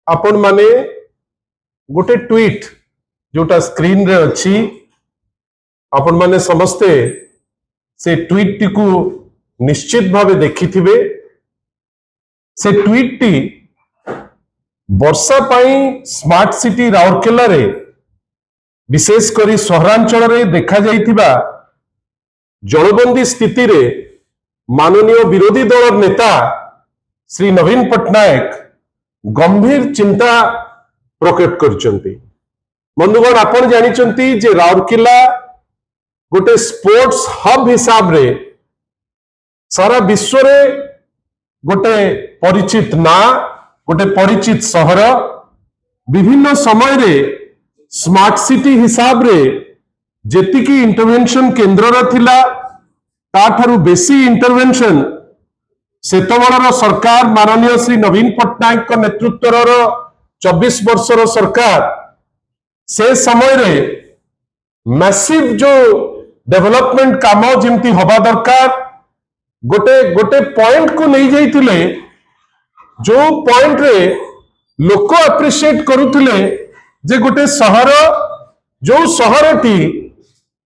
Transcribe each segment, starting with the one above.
आपण माने गोटे ट्वीट जोटा स्क्रीन रे अच्छी आपण माने समस्ते से ट्वीट टी को निश्चित भावे देखी थिबे। से ट्वीट टी वर्षा पाई स्मार्ट सिटी राउरकेला रे विशेष करी सहरांचल रे देखा जाइथिबा जलबंदी स्थिति रे माननीय विरोधी दल नेता श्री नवीन पट्टनायक गंभीर चिंता प्रकट करचंती। बंधुगण आपण जानिचंती जे राउरकेला गोटे स्पोर्ट्स हब हिसाब रे सारा विश्व रे गोटे परिचित ना गोटे परिचित सहर विभिन्न समय रे स्मार्ट सिटी हिसाब रे जेतिकी इंटरवेंशन केंद्र रा थिला ताठारु बेसी इंटरवेंशन सेतबळर सरकार माननीय श्री नवीन पट्टनायक नेतृत्वर 24 वर्षर सरकार से समय रे मैसिव जो डेवलपमेंट काम जेमती हवा दरकार गोटे गोटे पॉइंट को नहीं जाइतिले जो पॉइंट रे लोक अप्रिशिएट करुतिले जे गोटे सहर जो सहरटी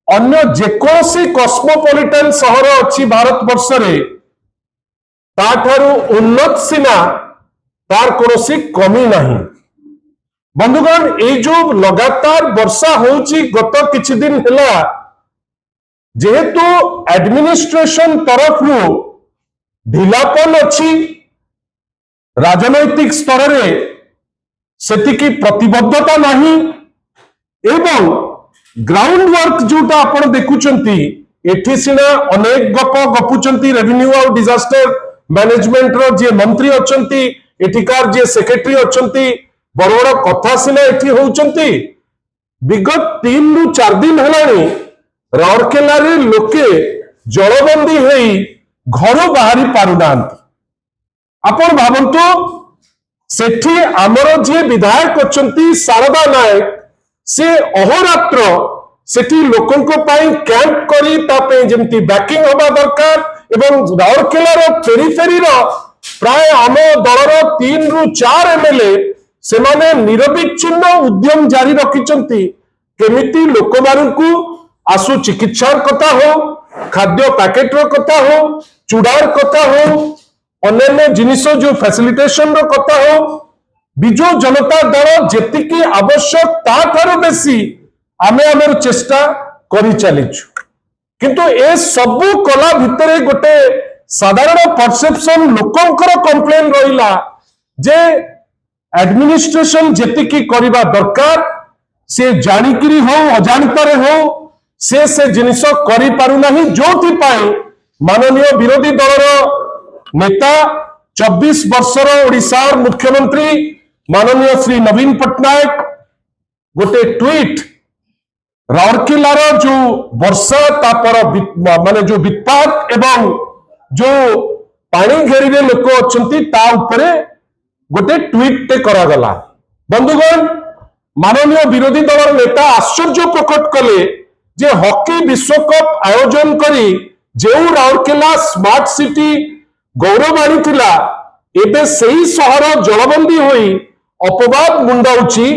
अन्य जेकोसी कॉस्मोपॉलिटन सहर अच्छी भारत वर्ष रे ताठारु उन्नत सीना तार कोनोसी कमी नहीं। बंधुगण ये जो लगातार वर्षा होची गत किछि दिन हेला जेहेतु एडमिनिस्ट्रेशन तरफ ढिलापन अच्छी राजनैतिक स्तर रे सेतिकी प्रतिबद्धता नहीं एवं ग्राउंड वर्क जोटा आपण देखुचंती एठी सिना अनेक गप गपुचंती रेवेन्यू और डिजास्टर मैनेजमेंट रो जे मंत्री अछंती एठिकार जे सेक्रेटरी अछंती बड़ बड़ कथा सिना एठी होउचंती विगत 3 रु 4 दिन हेलानी राउरकेला रे लोके जलबंदी हेई घर बाहरी पारुनांती। आपण भाबंतु सेठी हमर जे विधायक अछंती शारदा नायक से अहोरात्र सेठी लोकंको पाई कैंप करी तापे जेमती बैकिंग होबा दरकार एवं राउरकेला रो पेरिफेरी रो प्राय आम दलर 3 रु 4 एमएलए से माने निरविच्छिन्न उद्यम जारी रखिचंती केमिति लोक मानकु आसु चिकित्सा कथा हो खाद्य पैकेट रो कथा हो चूड़ार कथा हो अन्य जिनिस जो फैसिलिटेशन रो कथा हो बिजु जनता दल जेतिकी आवश्यक ताठारु बेसी आमे आमर चेष्टा करि चलिछु किंतु ए सबु कला भितरे गोटे साधारण परसेप्शन लोकंकर कंप्लेन रहिला जे एडमिनिस्ट्रेशन जेतिकी करिबा दरकार से जानिकरी हो अजानितारे हो से जिनिस करि पारु नाही जोथि पाई माननीय विरोधी दलर नेता 24 वर्षर ओडिशार मुख्यमंत्री माननीय श्री नवीन पट्टनायक गोटे ट्वीट राउरकेलार जो वर्षा तापर माने जो वित्पात एवं जो पानी घेरी लोक अच्छी ता उपरे गोटे ट्वीट टे करागला। बंधुगण माननीय विरोधी दल नेता आश्चर्य प्रकट कले जे हॉकी विश्वकप आयोजन करी जो राउरकेला स्मार्ट सिटी गौरव आनी एबे सही सहर जलबंदी होई अपवाद मुंडाउची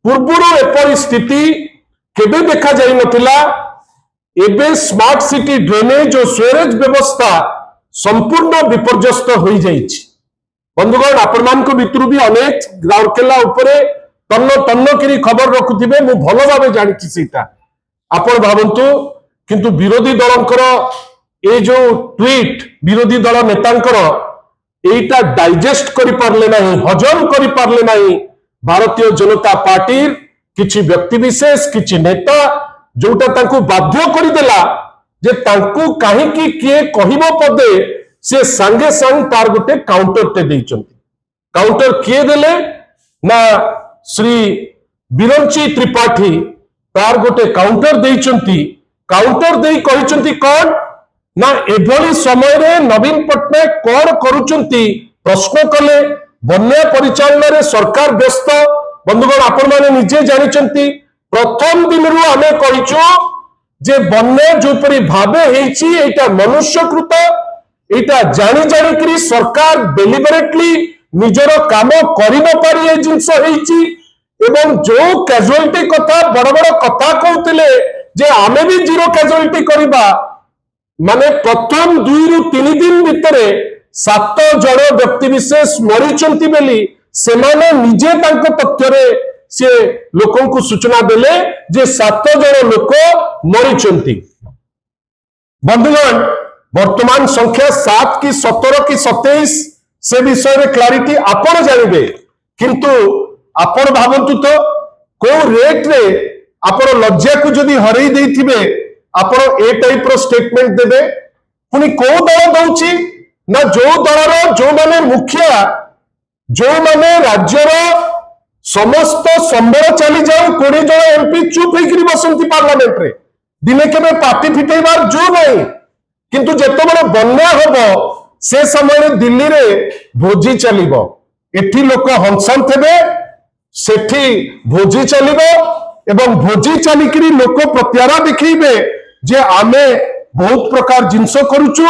पूर्वरु एपरि स्थिति केबे देखा जाई नथिला। एबे स्मार्ट सिटी ड्रेनेज और स्वेरेज व्यवस्था संपूर्ण विपर्यस्त हो जाइछि। बंधुगण आपण मानक भितरु भी अनेक राउरकेला उपरे तन्न तन्न करी खबर रखुथिबे मु भलो भाबे जानिछि सीता आपण भाबंतु किंतु विरोधी दलंकर ए जो ट्वीट विरोधी दल नेतांकर एटा डाइजेस्ट करि पारले नाही हजम करि पारले नाही भारतीय जनता पार्टी किछि व्यक्ति विशेष किछि नेता जोटा तांको बाध्य करि देला जे तांको काहे कि किए कहिबो पदे से संगे संग तार गोटे काउंटर ते दैचंती। काउंटर किए देले ना श्री बिरंची त्रिपाठी तार गोटे काउंटर दैचंती। काउंटर देई कहिचंती कोन ना एभली समय रे नवीन पट्टनायक कोन करूचंती प्रश्न कले बन्या परिचालन रे सरकार व्यस्त। बंधुगण आपण माने निजे जानिचंती प्रथम दिन रु आमे कहिचो जे बन्या जोपरी भाबे हेची एटा मनुष्यकृत एटा जानी जानी करी सरकार डेलिबरेटली निजर काम कर न पारी ए जिंस होईची एवं जो कैजुअलिटी कथा बड़ बड़ कथा कहते जे आमे भी जीरो कैजुअलिटी करबा माने प्रथम 2 रु 3 दिन भितरे 7 जन व्यक्ति विशेष मरीचंती बेली सेमाने निजे तांको तथ्यरे से लोकों को सूचना देले जे 7 जन लोक मरीचंती। बंधुगण वर्तमान संख्या 7 की 17 की 27 से विषय में क्लारिटी आपण जानिबे किंतु आपण भावंतु तो को रेट रे आपण लज्जा को जदी हरई देथिबे आपण ए टाइप रो स्टेटमेंट देबे पुनी को दल दउची ना जो दलर जो माने मुखिया जो माने राज्यर समस्त संबल चली जाऊ 20 जन एमपी चुप होकर बसंती पार्लियामेंट रे दिने केबे पार्टी फिटेबार जो नहीं किंतु जेतबेले बन्या होबो से समय दिल्ली रे भोजी चलिबो एठी लोक हंसन थेबे सेठी भोजी चलिबो एवं भोजी चलिकरी लोक प्रत्यारा दिखेबे जे आमे बहुत प्रकार जिंस करूचु।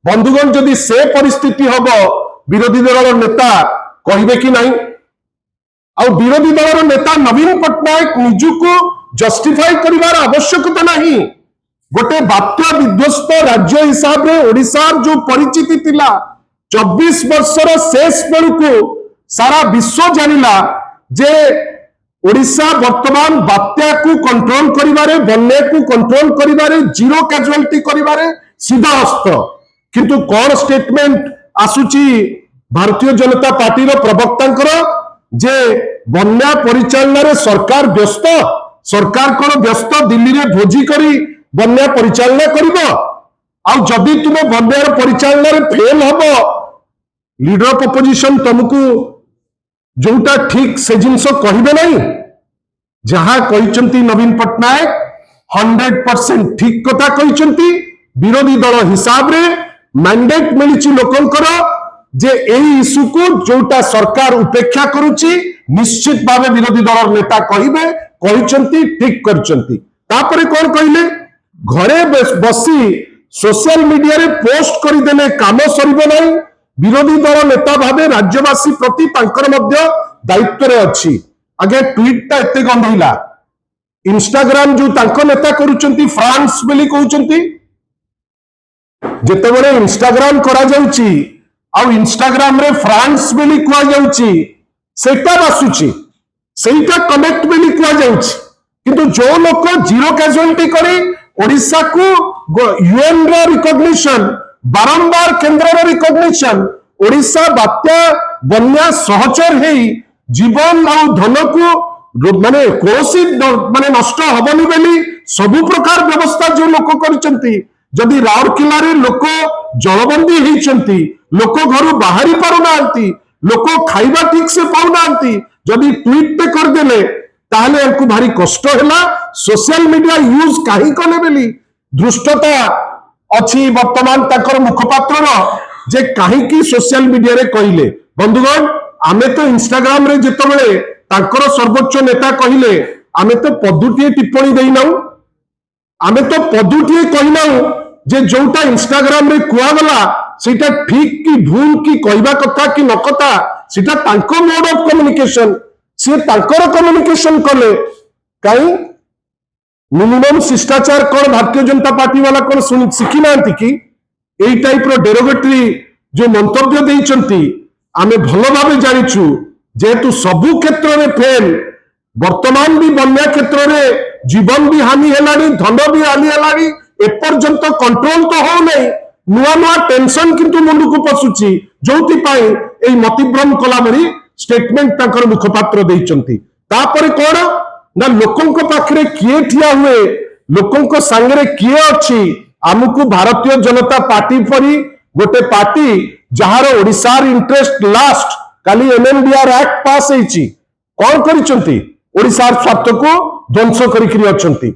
बंधुगण जदि से परिस्थिति हबो विरोधी दलर नेता कहिबे कि नहीं आ विरोधी दलर नेता नवीन पट्टनायक निजुको जस्टिफाई करिवार आवश्यकता नहीं। गोटे बात्या विध्वस्त राज्य हिसाब रे ओडिशार जो परिचिति थिला 24 वर्षर शेष बेलू सारा विश्व जानिला जे ओडिशा वर्तमान बात्या को कंट्रोल करिवारे बन्या को कंट्रोल करिवारे जीरो कैजुअलिटी करिवारे सीधा हस्त किंतु कौन स्टेटमेंट आसुची भारतीय जनता पार्टी रो प्रवक्तांकर जे बन्या परिचालन रे सरकार व्यस्त सरकार कोन व्यस्त दिल्ली रे भोजी करी बन्या परिचालन करिबो आ जदि तुमे बन्या परिचालन रे फेल हबो लीडर ऑफ अपोजिशन तुमको जोटा ठीक से जिनस कहिबे नहीं जहां कहिचंती नवीन पट्टनायक 100% ठीक कथा कहिचंती। विरोधी दल हिसाब रे मैंडेट मिलिची लोकंकर जे एई इश्यू को जोटा सरकार उपेक्षा करूची निश्चित भावे विरोधी दल नेता कहिबे कहिचंती ठीक करचंती। तापरे कोन कहिले घरे बसी सोशल मीडिया रे पोस्ट करि देले काम सरिबो नहीं विरोधी दल नेता भावे राज्यवासी प्रति तांकर मध्य दायित्व रे अछि। आगे ट्वीट ता एते गंधइला इंस्टाग्राम जो तांको नेता करूचंती फ्रांस बेली कहउचंती जेतेबेले इंस्टाग्राम करा जाउची आ इंस्टाग्राम रे फ्रांस बेली कुआ जाउची सेटा बासुची सेटा कनेक्ट बेली कुआ जाउची किंतु जो लोक जीरो कैजुअलिटी करी ओडिशा को यूएन रो रिकॉग्निशन बारंबार केंद्र रो रिकॉग्निशन ओडिशा बात्या बन्या सहचर हेई जीवन आ धन को माने कोसी माने नष्ट हबनी बेली सबु प्रकार व्यवस्था जो लोक करचंती जदि राउरकेला रे लोक जलबंदी हेइचंती लोक घरु बाहरी पारु नांती लोक खाइबा ठीक से पाउ नांती जदि ट्वीट पे कर देले ताहले हमको भारी कष्ट हैला सोशल मीडिया यूज काहे कले बेली दृष्टता अछि वर्तमान ताकर मुखपात्र जे काहे की सोशल मीडिया रे कहिले। बंधुगण आमे तो इंस्टाग्राम रे जेतबेले ताकर सर्वोच्च नेता कहिले आमे तो पदुटिए टिप्पणी देई नाउ आमे तो पदुटिए कहि नाउ जे जोटा इंस्टाग्राम रे कुआ गला सेटा ठीक की भूल की कहबा कथा की न कथा सेटा तांको मोड ऑफ कम्युनिकेशन से तांकर कम्युनिकेशन कले काई मिनिमम शिष्टाचार कौन भारतीय जनता पार्टी वाला कौन शिखी ना कि यही टाइप रो डेरोगेटरी जो मंतव्य देइचंती आमे भलो भावे जानिचु जेतु सबु क्षेत्र में फेल वर्तमान भी बन्या क्षेत्र में जीवन भी हानि हेलानी धन भी हानि हेलानी एपर्यंत कंट्रोल तो हो नहीं नुआ नुआ टेंशन किंतु मुंड को पसुची जोथि पाई एई मतिभ्रम कला भरी स्टेटमेंट ताकर मुखपात्र देइचंती। तापरे कोन ना लोकों को पाखरे किए ठिया हुए लोकों को संगरे किए अछि आमुकु भारतीय जनता पार्टी परी गोटे पार्टी जहार ओडिशार इंटरेस्ट लास्ट काली एमएनडीआर एक्ट पास हेची कौन करिचंती ओडिशार स्वार्थ को ध्वंस करिकरी अछंती।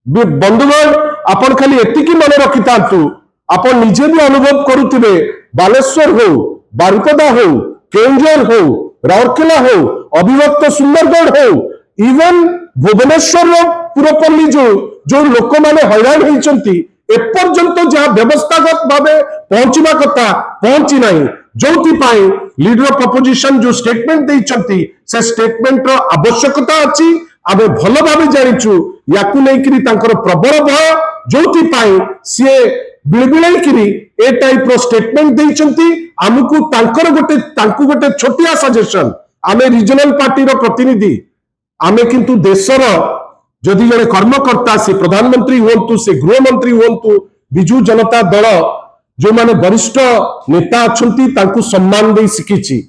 बंधुगण आपण खाली एतिकी मन रखितांतु आपण निजे भी अनुभव करुथिबे बालेश्वर हो बारिपदा हो केंद्र हो राउरकेला हो अभिभक्त सुंदरगढ़ हो इवन भुवनेश्वर पुरपल्ली जो लोक माने हैरान होइचंती एपर्यंत जहाँ व्यवस्थागत भावे पहुंचवा कथा पहुंची नहीं जो लीडर ऑफ अपोजिशन जो स्टेटमेंट देइचंती से स्टेटमेंट रो आवश्यकता अछि आबे भलो भाबे जानिछु याकु लेकिरी तांकर प्रबल भय जो सी बिलबिलाई किरी ए टाइप रो स्टेटमेंट देइचंती हमकु तांकर गोटे छोटिया सजेशन आमे रीजनल पार्टी रो प्रतिनिधि आमे किंतु देशर जदि जड़े कर्मकर्ता से प्रधानमंत्री हूँ से गृहमंत्री हूँ विजु जनता दल जो माने वरिष्ठ नेता अच्छा सम्मान दे शिखी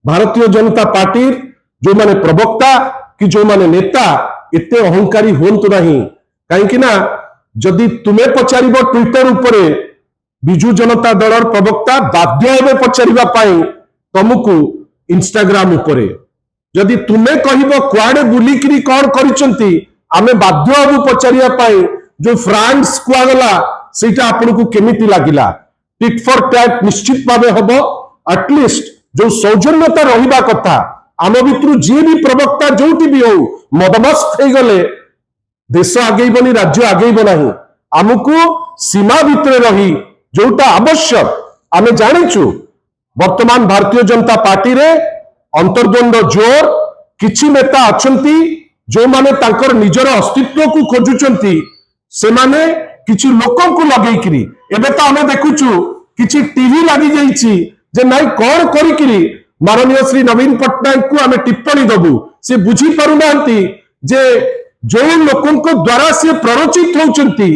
भारतीय जनता पार्टी जो माने प्रवक्ता कि जो माने नेता एते अहंकारी हूँ नहीं कहीं जदि तुम्हें पचार ट्विटर उपरे विजु जनता दल प्रवक्ता बाध्य हे पचार तुमको इंस्टाग्राम उपरे जदि तुम्हें कह कुआडे बुलिकी कौन करिसेंती आमे बाध्य हबु पचारिया जो फ्रांस कुआगला सेटा आपन को केमिति लागिला टिट फॉर टैट निश्चित भावे हबो एटलिस्ट जो सौजन्यता रहिबा कथा आम भितरु जी भी प्रवक्ता जोटी भी हो मदमस्त हो गले देश आगेबनी राज्य आगेब नाही आमको सीमा भितर रही जोटा आवश्यक आमे जानिछु वर्तमान भारतीय जनता पार्टी रे अंतर्द्वंद जोर किछि नेता अछंती जो माने तांकर निजर अस्तित्व को खोजुचंती से माने किछि लोकन को लगेइकरी एबे तो हमें देखुछु किछि टीवी लागि जाईछि जे नाइ कोन करिकरी माननीय श्री नवीन पटनायक को हमें टिप्पणी दबु से बुझी पारु नांती जे जो लोकन को द्वारा से प्ररोचित होउचंती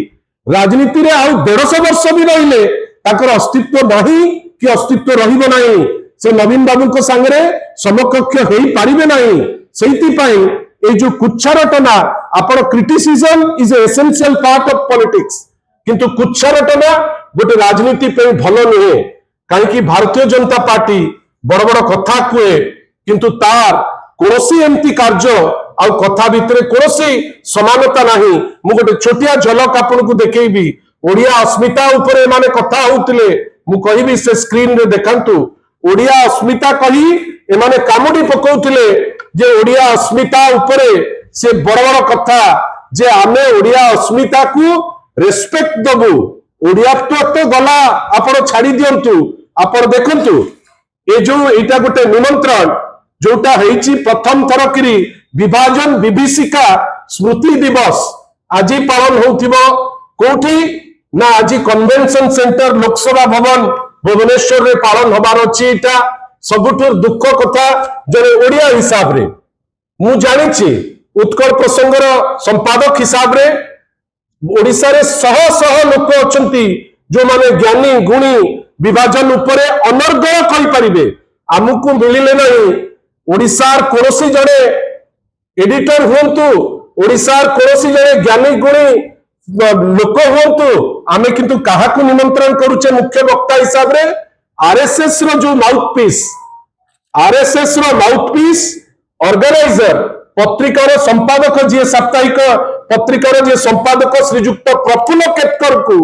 राजनीति रे आउ 150 वर्ष भी रहिले ताकर अस्तित्व नहीं कि अस्तित्व रहिबो नहीं से नवीन बाबू को संगे समकक्ष हो पारिबे नहीं सेति पई ए जो कुच्छारटना आपण criticism is a essential part of politics किंतु कुच्छारटना गोटे राजनीति पे भलो नुहे कहीं भारतीय जनता पार्टी बड़ बड़ कथा कुए किंतु तार कोसी एमती कार्य आ कथा भितर कोसी समानता नहीं मु गोटे छोटिया झलक आपन को देखेबी ओडिया अस्मिता ऊपर माने कथा होउतिले मु कहिबी से स्क्रीन रे देखंतु ओडिया अस्मिता कही एमाने कामुडी पकाउतिले जे ओडिया अस्मिता उपरे से बड़ बड़ कथा जे आमे ओडिया अस्मिता को रेस्पेक्ट दबु ओडिया तो गला आपण छाड़ी दियंतु आपण देखंतु ए जो एटा गोटे निमंत्रण जोटा हेची प्रथम थर करी विभाजन विभीषिका स्मृति दिवस आज पालन होउथिबो कोठी ना आज कन्वेंशन सेंटर लोकसभा भवन भुवनेश्वर रे पालन होबार अछि एटा सबुठुर दुख कथा जरे ओडिया हिसाब रे मु जानिछि उत्कल प्रसंगर संपादक हिसाब रे ओडिसा रे शह शह लोक अछंती जो माने ज्ञानी गुणी विभाजन उपरे अनर्गल कहि परिबे आमुकु मिलिले नहीं ओडिसार कोनोसी जड़े एडिटर हुंतु ओडिसार कोनोसी जड़े ज्ञानी गुणी लोक हुंतु आमे किंतु काहाकु निमंत्रण करूचे मुख्य वक्ता हिसाब रे आरएसएस रो जो माउथपीस ऑर्गेनाइजर पत्रिकार संपादक जी साप्ताहिक पत्रिकार जी संपादक श्रीजुक्त प्रफुल्ल केतकर को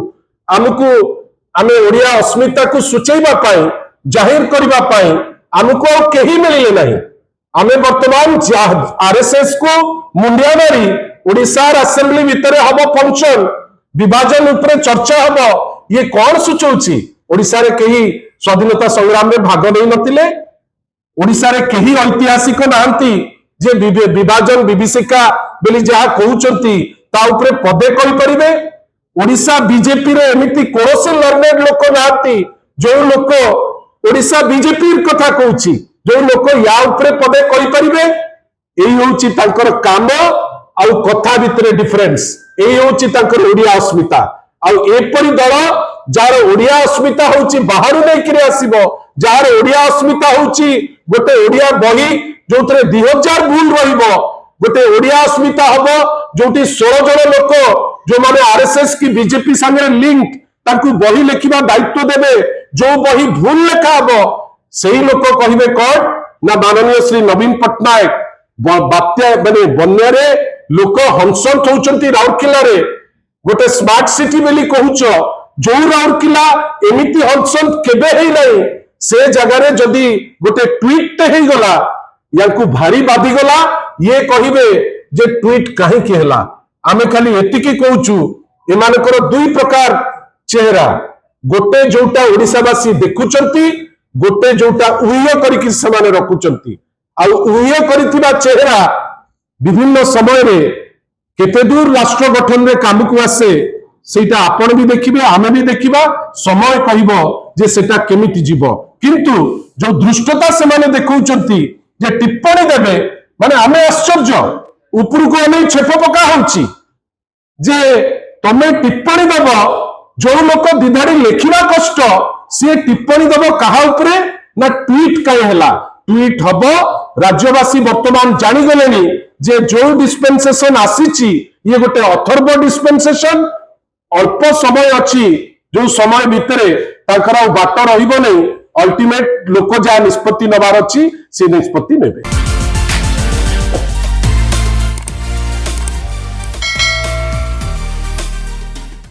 आमको आमे ओडिया अस्मिता को सूचेबा पाई जाहिर करबा पाई आमको केही मिलिले नहीं आमे वर्तमान आरएसएस को मुंडिया मारी ओडिसार असेंबली भितर हबो फंक्शन विभाजन ऊपर चर्चा हबो ये कौन सूचौछि ओडिसा रे केही स्वाधीनता संग्राम में भाग नहीं नथिले ओडिसा रे केही ऐतिहासिक नांती जे विभाजन विभीषिका बेली जहा कहउचंती ता ऊपर पदे कहि परिबे ओडिसा बीजेपी रे एमिति कोनोसी लर्नेड लोक नांती जो लोक ओडिसा बीजेपी कथा कहउछि जो लोक या ऊपर पदे कहि परिबे एही होउछि तांकर काम आउ कथा भितरे डिफरेंस एही होउछि तांकर ओडिया अस्मिता आउ एपरि दल जार ओडिया अस्मिता होउछि बाहरु नै किरे आसीबो जार ओडिया अस्मिता होउछि गोटे ओडिया बही जोतरे 2000 भूल रहिबो गोटे ओडिया अस्मिता हबो जोटी 16 जन लोक जो माने आरएसएस की बीजेपी संगे लिंक ताकू बही लिखिबा दायित्व देबे जो बही भूल लेखा हबो सेही लोक कहिबे कोन ना माननीय श्री नवीन पटनायक बात्या माने बन्या रे लोक हंसंत होउचंती राउरकेला रे गोटे स्मार्ट सिटी बेली कहूच जो राउरकेला एमिति हंसंत केबे हेई नाही से जगह रे जदी गोटे ट्वीट हे गला याकू भारी बाधी गला ये कहिबे जे ट्वीट काहे के हला आमे खाली एतिकी कहूचु एमानकर दुई प्रकार चेहरा गोटे जोटा ओडिसावासी देखुचंती गोटे जोटा उय करिकि सेमाने रखुचंती आ उय करितिबा चेहरा विभिन्न समय रे केते दूर राष्ट्र गठन रे काम को आसे सेटा आपण भी देखिबे आमे भी देखिबा समय कहबो जे सेटा केमिति जीवो किंतु जो दृष्टता सेमाने देखौचंती जे टिप्पणी देबे माने आमे आश्चर्य ऊपर को आमे छेप पका होउची जे तमे टिप्पणी देबो जो लोक दिधाड़ी लेखिबा कष्ट से टिप्पणी देबो कहा उपरे ना ट्वीट काय हैला ट्वीट हबो राज्यवासी वर्तमान जानी गलेनी जे जो डिस्पेंसेशन आसीची ये गोटे अथर्व डिस्पेंसेशन अल्प समय अच्छी जो समय भितरे ताकर बाट रहिबो नै अल्टीमेट लोक जा निष्पत्ति नबार अच्छी से निष्पत्ति नेबे।